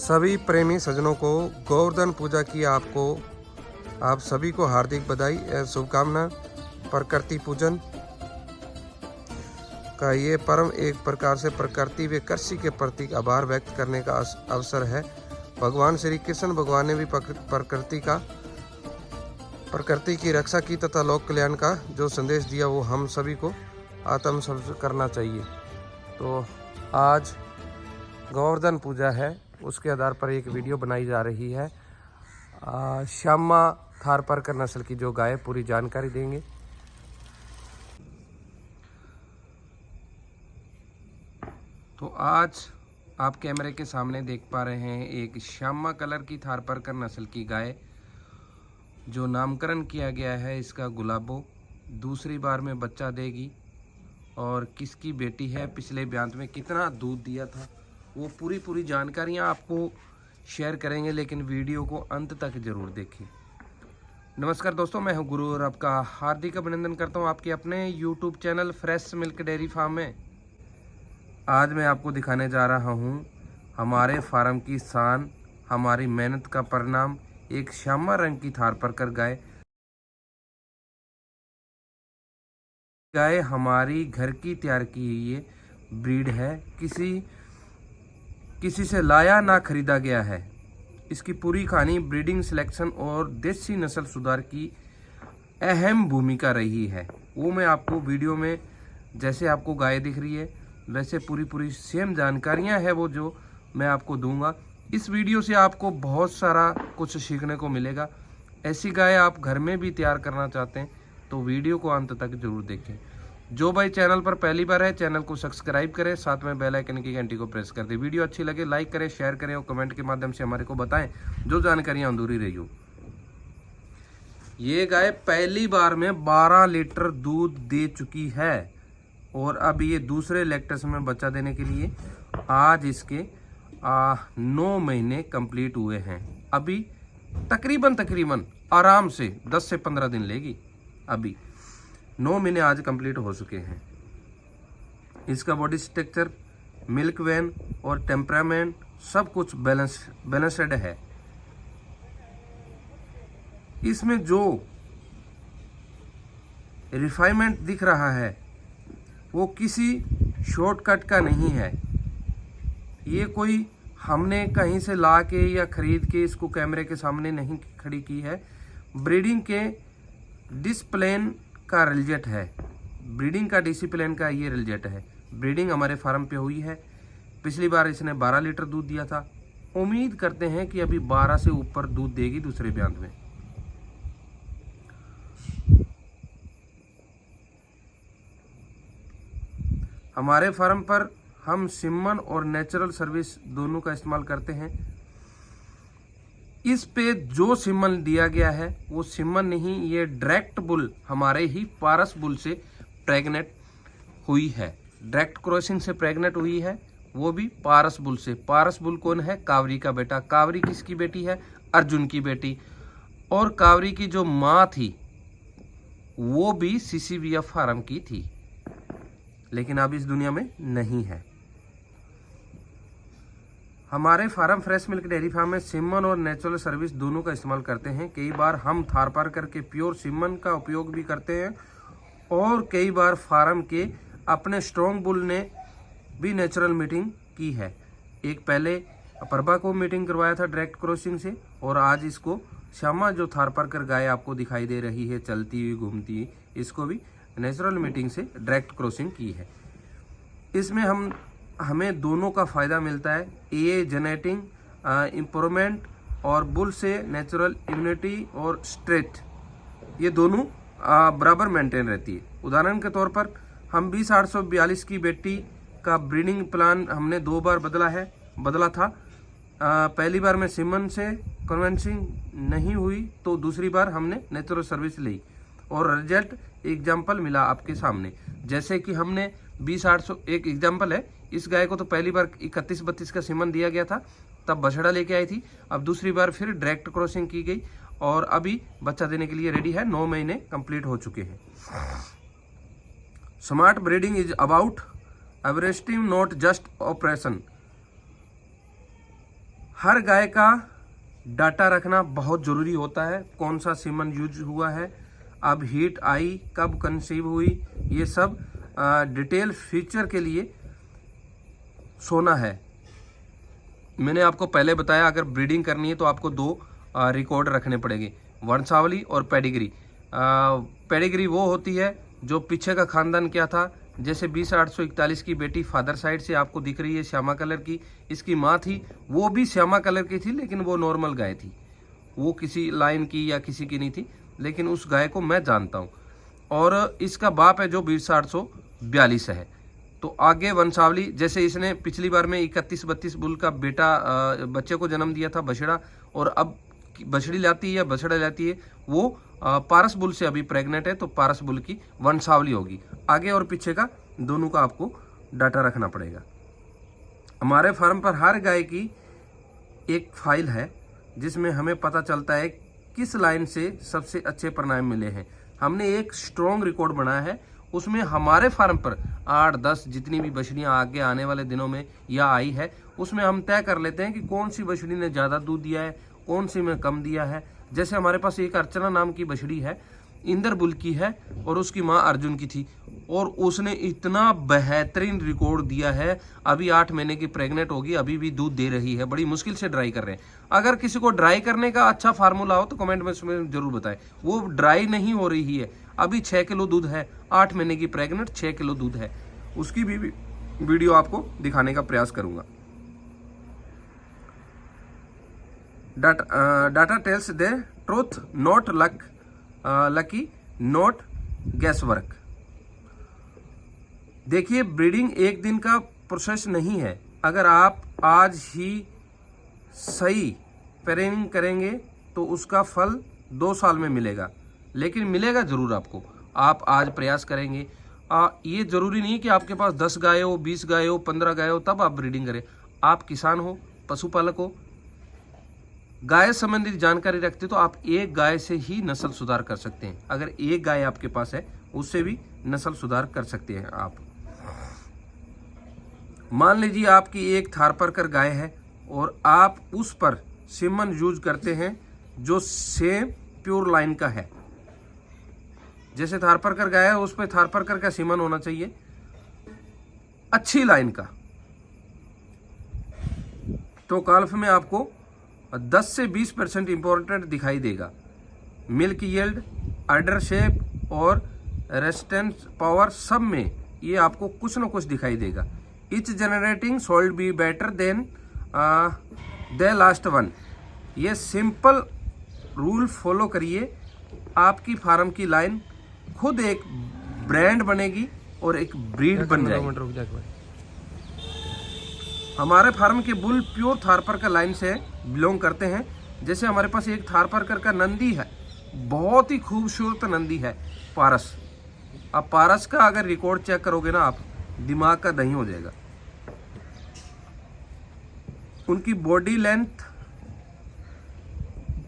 सभी प्रेमी सज्जनों को गोवर्धन पूजा की आप सभी को हार्दिक बधाई एवं शुभकामना। प्रकृति पूजन का ये पर्व एक प्रकार से प्रकृति व कृषि के प्रति आभार व्यक्त करने का अवसर है। भगवान श्री कृष्ण भगवान ने भी प्रकृति की रक्षा की तथा लोक कल्याण का जो संदेश दिया वो हम सभी को आत्मसात करना चाहिए। तो आज गोवर्धन पूजा है, उसके आधार पर एक वीडियो बनाई जा रही है। श्यामा थारपारकर नस्ल की जो गाय, पूरी जानकारी देंगे। तो आज आप कैमरे के सामने देख पा रहे हैं एक श्यामा कलर की थारपारकर नस्ल की गाय, जो नामकरण किया गया है इसका गुलाबो। दूसरी बार में बच्चा देगी और किसकी बेटी है, पिछले ब्यांत में कितना दूध दिया था, वो पूरी जानकारियाँ आपको शेयर करेंगे, लेकिन वीडियो को अंत तक जरूर देखें। नमस्कार दोस्तों, मैं हूं गुरु और आपका हार्दिक अभिनंदन करता हूं आपके अपने YouTube channel fresh milk dairy farm में। आज मैं आपको दिखाने जा रहा हूं हमारे फार्म की शान, हमारी मेहनत का परिणाम, एक श्यामा रंग की थारपारकर गाय हमारी घर की तैयार की ये ब्रीड है, किसी से लाया ना खरीदा गया है। इसकी पूरी कहानी ब्रीडिंग, सिलेक्शन और देसी नस्ल सुधार की अहम भूमिका रही है। वो मैं आपको वीडियो में, जैसे आपको गाय दिख रही है वैसे पूरी सेम जानकारियां है वो जो मैं आपको दूंगा। इस वीडियो से आपको बहुत सारा कुछ सीखने को मिलेगा। ऐसी गाय आप घर में भी तैयार करना चाहते हैं तो वीडियो को अंत तक जरूर देखें। जो भाई चैनल पर पहली बार है, चैनल को सब्सक्राइब करें, साथ में बेल आइकन की घंटी को प्रेस कर दें। वीडियो अच्छी लगे लाइक करें, शेयर करें और कमेंट के माध्यम से हमारे को बताएं जो जानकारियां अधूरी रही हो। ये गाय पहली बार में 12 लीटर दूध दे चुकी है और अब ये दूसरे लैक्टेशन में बच्चा देने के लिए आज इसके 9 महीने कंप्लीट हुए हैं। अभी तकरीबन आराम से 10 से 15 दिन लेगी। अभी 9 महीने आज कंप्लीट हो चुके हैं। इसका बॉडी स्ट्रक्चर, मिल्क वेन और टेम्परामेंट सब कुछ बैलेंस्ड है। इसमें जो रिफाइनमेंट दिख रहा है वो किसी शॉर्टकट का नहीं है। ये कोई हमने कहीं से ला के या खरीद के इसको कैमरे के सामने नहीं खड़ी की है। ब्रीडिंग के डिसिप्लिन का रिजल्ट है, ब्रीडिंग का डिसिप्लिन का ये रिजल्ट है। ब्रीडिंग हमारे फार्म पे हुई है। पिछली बार इसने 12 लीटर दूध दिया था। उम्मीद करते हैं कि अभी 12 से ऊपर दूध देगी दूसरे ब्यांत में। हमारे फार्म पर हम सिमन और नेचुरल सर्विस दोनों का इस्तेमाल करते हैं। इस पे जो सिमन दिया गया है वो सिमन नहीं, ये डायरेक्ट बुल हमारे ही पारस बुल से प्रेग्नेंट हुई है। डायरेक्ट क्रॉसिंग से प्रेग्नेंट हुई है, वो भी पारस बुल से। पारस बुल कौन है? कावरी का बेटा। कावरी किसकी बेटी है? अर्जुन की बेटी। और कावरी की जो माँ थी वो भी CCVF फार्म की थी, लेकिन अब इस दुनिया में नहीं है। हमारे farm fresh milk dairy farm में सिमन और नेचुरल सर्विस दोनों का इस्तेमाल करते हैं। कई बार हम थारपारकर के प्योर सिमन का उपयोग भी करते हैं और कई बार फार्म के अपने स्ट्रॉन्ग बुल ने भी नेचुरल मीटिंग की है। एक पहले प्रभा को मीटिंग करवाया था डायरेक्ट क्रॉसिंग से, और आज इसको श्यामा जो थारपारकर गाय आपको दिखाई दे रही है चलती हुई घूमती हुई, इसको भी नेचुरल मीटिंग से डायरेक्ट क्रॉसिंग की है। इसमें हमें दोनों का फ़ायदा मिलता है। ये जेनेटिंग इम्प्रूवमेंट और बुल से नेचुरल इम्यूनिटी और स्ट्रेट, ये दोनों बराबर मेंटेन रहती है। उदाहरण के तौर पर हम 20/842 की बेटी का ब्रीडिंग प्लान हमने 2 बार बदला था। पहली बार में सिमन से कन्विंसिंग नहीं हुई तो दूसरी बार हमने नेचुरल सर्विस ली और रिजल्ट एग्जाम्पल मिला आपके सामने। जैसे कि हमने 20/800 एक एग्जाम्पल है। इस गाय को तो पहली बार 31-32 का सिमन दिया गया था, तब बछड़ा लेके आई थी। अब दूसरी बार फिर डायरेक्ट क्रॉसिंग की गई और अभी बच्चा देने के लिए रेडी है। 9 महीने कंप्लीट हो चुके हैं। Smart breeding is about everything, not just operation. हर गाय का डाटा रखना बहुत ज़रूरी होता है, कौन सा सीमन यूज हुआ है, अब हीट आई, कब कंसीव हुई, ये सब डिटेल फीचर के लिए सोना है। मैंने आपको पहले बताया अगर ब्रीडिंग करनी है तो आपको 2 रिकॉर्ड रखने पड़ेंगे, वंशावली और पेडिग्री। पेडिग्री वो होती है जो पीछे का खानदान क्या था, जैसे 20,841 की बेटी फादर साइड से आपको दिख रही है श्यामा कलर की, इसकी माँ थी वो भी श्यामा कलर की थी, लेकिन वो नॉर्मल गाय थी, वो किसी लाइन की या किसी की नहीं थी, लेकिन उस गाय को मैं जानता हूँ। और इसका बाप है जो 20,842 है। तो आगे वंशावली, जैसे इसने पिछली बार में 31-32 बुल का बेटा बच्चे को जन्म दिया था बछड़ा, और अब बछड़ी लाती है या बछड़ा लाती है वो पारस बुल से अभी प्रेग्नेंट है, तो पारस बुल की वंशावली होगी। आगे और पीछे का दोनों का आपको डाटा रखना पड़ेगा। हमारे फार्म पर हर गाय की एक फाइल है जिसमें हमें पता चलता है किस लाइन से सबसे अच्छे परिणाम मिले हैं। हमने एक स्ट्रॉन्ग रिकॉर्ड बनाया है, उसमें हमारे फार्म पर 8-10 जितनी भी बछड़ियाँ आगे आने वाले दिनों में या आई है, उसमें हम तय कर लेते हैं कि कौन सी बछड़ी ने ज़्यादा दूध दिया है, कौन सी में कम दिया है। जैसे हमारे पास एक अर्चना नाम की बछड़ी है, इंदर बुल की है, और उसकी माँ अर्जुन की थी, और उसने इतना बेहतरीन रिकॉर्ड दिया है, अभी 8 महीने की प्रेग्नेंट होगी, अभी भी दूध दे रही है, बड़ी मुश्किल से ड्राई कर रहे हैं। अगर किसी को ड्राई करने का अच्छा फार्मूला हो तो कमेंट में उसमें जरूर बताएं। वो ड्राई नहीं हो रही है, अभी 6 किलो दूध है, 8 महीने की प्रेग्नेंट 6 किलो दूध है, उसकी भी वीडियो आपको दिखाने का प्रयास करूंगा। Data tells the truth, not lucky, not gas work. देखिए, ब्रीडिंग एक दिन का प्रोसेस नहीं है। अगर आप आज ही सही पेयरिंग करेंगे तो उसका फल 2 साल में मिलेगा, लेकिन मिलेगा जरूर आपको। आप आज प्रयास करेंगे, ये जरूरी नहीं कि आपके पास 10 गाय हो, 20 गाय हो, 15 गाय हो तब आप ब्रीडिंग करें। आप किसान हो, पशुपालक हो, गाय संबंधित जानकारी रखते तो आप एक गाय से ही नस्ल सुधार कर सकते हैं। अगर एक गाय आपके पास है उससे भी नस्ल सुधार कर सकते हैं आप। मान लीजिए आपकी एक थारपारकर गाय है और आप उस पर सीमन यूज करते हैं जो सेम प्योर लाइन का है। जैसे थारपारकर गाय है उस पर थारपारकर का सीमन होना चाहिए, अच्छी लाइन का। तो काल्फ में आपको 10 से 20% इंपॉर्टेंट दिखाई देगा। मिल्क यील्ड, अडर शेप और रेजिस्टेंस पावर सब में ये आपको कुछ ना कुछ दिखाई देगा। Etch generating sold be better than the last one. ये सिंपल रूल फॉलो करिए, आपकी फार्म की लाइन खुद एक ब्रांड बनेगी और एक ब्रीड बन जाएगी। हमारे फार्म के बुल प्योर थारपारकर लाइन से बिलोंग करते हैं। जैसे हमारे पास एक थारपारकर का नंदी है, बहुत ही खूबसूरत नंदी है, पारस। अब पारस का अगर रिकॉर्ड चेक करोगे ना आप, दिमाग का दही हो जाएगा। उनकी बॉडी लेंथ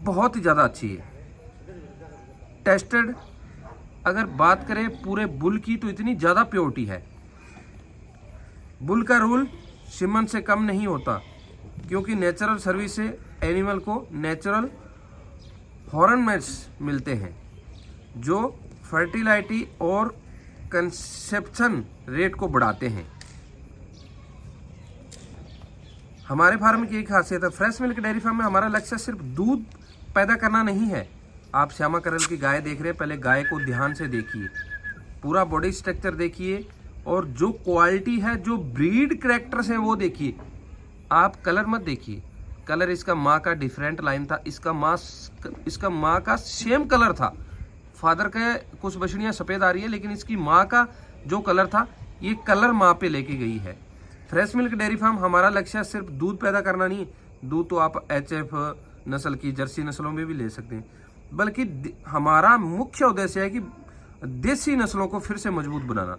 बहुत ही ज़्यादा अच्छी है, टेस्टेड। अगर बात करें पूरे बुल की तो इतनी ज़्यादा प्योरिटी है। बुल का रूल सीमन से कम नहीं होता, क्योंकि नेचुरल सर्विस से एनिमल को नेचुरल हॉर्मोन्स मिलते हैं जो फर्टिलिटी और कंसेप्शन रेट को बढ़ाते हैं। हमारे फार्म की एक खासियत है, फ्रेश मिल्क डेयरी फार्म में हमारा लक्ष्य सिर्फ दूध पैदा करना नहीं है। आप श्यामा करल की गाय देख रहे हैं, पहले गाय को ध्यान से देखिए, पूरा बॉडी स्ट्रक्चर देखिए, और जो क्वालिटी है, जो ब्रीड कैरेक्टर्स हैं वो देखिए। आप कलर मत देखिए, कलर इसका माँ का डिफरेंट लाइन था, इसका माँ का सेम कलर था। फादर के कुछ बछड़ियाँ सफ़ेद आ रही है, लेकिन इसकी माँ का जो कलर था, ये कलर माँ पे लेके गई है। फ्रेश मिल्क डेयरी फार्म हमारा लक्ष्य सिर्फ दूध पैदा करना नहीं, दूध तो आप HF नस्ल की जर्सी नस्लों में भी ले सकते हैं, बल्कि हमारा मुख्य उद्देश्य है कि देसी नस्लों को फिर से मजबूत बनाना।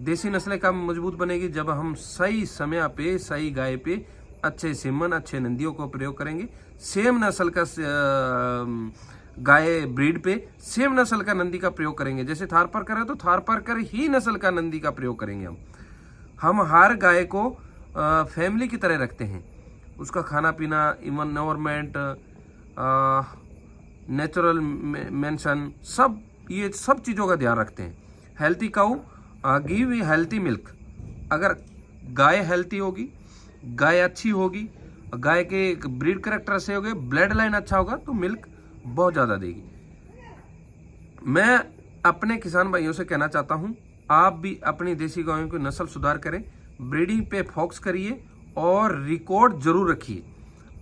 देसी नस्लें कब मजबूत बनेगी? जब हम सही समय पे, सही गाय पे अच्छे सीमन, अच्छे नंदियों को प्रयोग करेंगे। सेम नस्ल का गाय ब्रीड पे सेम नस्ल का नंदी का प्रयोग करेंगे। जैसे थारपारकर है तो थारपारकर ही नस्ल का नंदी का प्रयोग करेंगे हम हर गाय को फैमिली की तरह रखते हैं। उसका खाना पीना, इन्वायरमेंट, नेचुरल मेंशन, सब ये सब चीज़ों का ध्यान रखते हैं। हेल्थी काऊ गिव हेल्थी मिल्क। अगर गाय हेल्थी होगी, गाय अच्छी होगी, गाय के ब्रीड करेक्टर से होगे, ब्लड लाइन अच्छा होगा तो मिल्क बहुत ज़्यादा देगी। मैं अपने किसान भाइयों से कहना चाहता हूँ, आप भी अपनी देसी गायों की नस्ल सुधार करें, ब्रीडिंग पे फोकस करिए और रिकॉर्ड जरूर रखिए।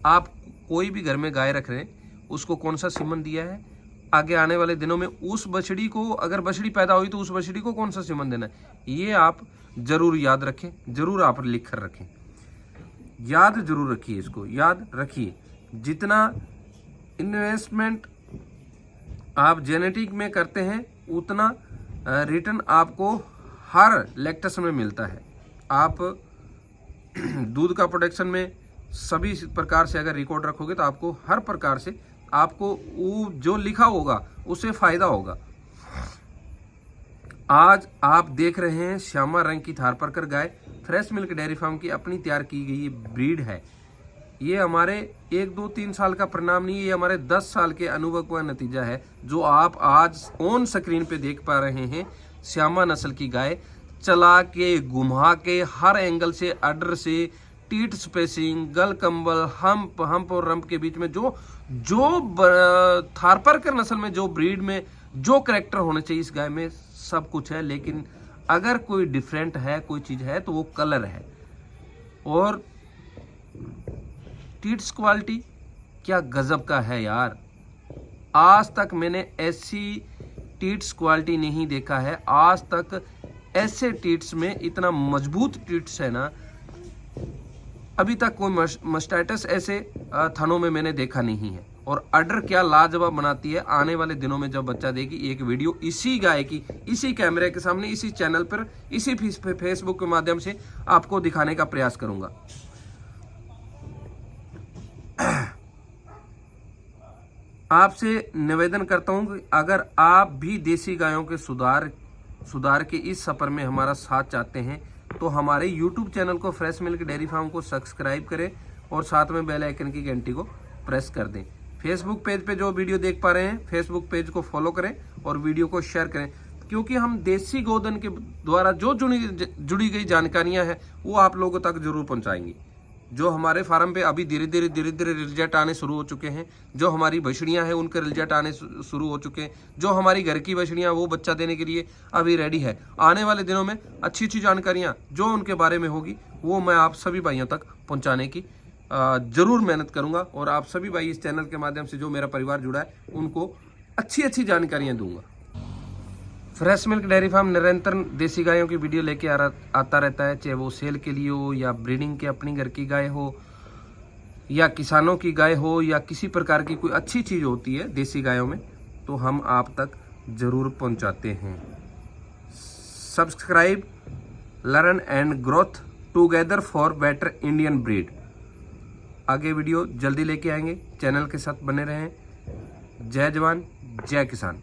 आप कोई भी घर में गाय रख रहे हैं, उसको कौन सा सीमन दिया है, आगे आने वाले दिनों में उस बछड़ी को, अगर बछड़ी पैदा हुई तो उस बछड़ी को कौन सा सीमन देना है, ये आप जरूर याद रखें, जरूर आप लिख कर रखें, याद जरूर रखिए, इसको याद रखिए। जितना इन्वेस्टमेंट आप जेनेटिक में करते हैं उतना रिटर्न आपको हर लैक्टेशन में मिलता है। आप दूध का प्रोडक्शन में सभी प्रकार से अगर रिकॉर्ड रखोगे तो आपको हर प्रकार से आपको वो जो लिखा होगा उससे फायदा होगा। आज आप देख रहे हैं श्यामा रंग की थारपारकर गाय फ्रेश मिल्क डेयरी फार्म की अपनी तैयार की गई ब्रीड है। ये हमारे 1, 2, 3 साल का परिणाम नहीं, ये हमारे 10 साल के अनुभव का नतीजा है जो आप आज ऑन स्क्रीन पे देख पा रहे हैं। श्यामा नस्ल की गाय चला के, घुमा के, हर एंगल से, अडर से, टीट स्पेसिंग, गल कंबल, हम्प और रंप के बीच में जो थारपारकर नस्ल में, जो ब्रीड में जो करेक्टर होने चाहिए इस गाय में सब कुछ है। लेकिन अगर कोई डिफरेंट है, कोई चीज है तो वो कलर है। और टीट्स क्वालिटी क्या गजब का है यार, आज तक मैंने ऐसी टीट्स क्वालिटी नहीं देखा है। आज तक ऐसे टीट्स में इतना मजबूत टीट्स है ना, अभी तक कोई मस्टाइटस ऐसे थनों में मैंने देखा नहीं है। और अडर क्या लाजवाब बनाती है। आने वाले दिनों में जब बच्चा देगी एक वीडियो इसी गाय की, इसी कैमरे के सामने, इसी चैनल पर, इसी फेसबुक के माध्यम से आपको दिखाने का प्रयास करूंगा। आपसे निवेदन करता हूं कि अगर आप भी देसी गायों के सुधार के इस सफर में हमारा साथ चाहते हैं तो हमारे YouTube चैनल को फ्रेश मिल्क डेयरी फार्म को सब्सक्राइब करें और साथ में बेल आइकन की घंटी को प्रेस कर दें। फेसबुक पेज पे जो वीडियो देख पा रहे हैं, फेसबुक पेज को फॉलो करें और वीडियो को शेयर करें, क्योंकि हम देसी गोधन के द्वारा जो जुड़ी गई जानकारियां हैं वो आप लोगों तक जरूर पहुंचाएंगे। जो हमारे फार्म पे अभी धीरे धीरे रिजल्ट आने शुरू हो चुके हैं, जो हमारी बछड़ियां हैं उनके रिजल्ट आने शुरू हो चुके हैं, जो हमारी घर की बछड़ियां वो बच्चा देने के लिए अभी रेडी है। आने वाले दिनों में अच्छी जानकारियां जो उनके बारे में होगी वो मैं आप सभी भाइयों तक पहुंचाने की जरूर मेहनत करूंगा। और आप सभी भाई इस चैनल के माध्यम से जो मेरा परिवार जुड़ा है उनको अच्छी जानकारियां दूंगा। फ्रेश मिल्क डेयरी फार्म निरंतर देसी गायों की वीडियो लेके आता रहता है, चाहे वो सेल के लिए हो या ब्रीडिंग के अपनी घर की गाय हो या किसानों की गाय हो या किसी प्रकार की कोई अच्छी चीज़ होती है देसी गायों में तो हम आप तक जरूर पहुंचाते हैं। Subscribe, learn and growth together for better Indian breed. आगे वीडियो जल्दी लेके आएंगे, चैनल के साथ बने रहें। जय जवान, जय किसान।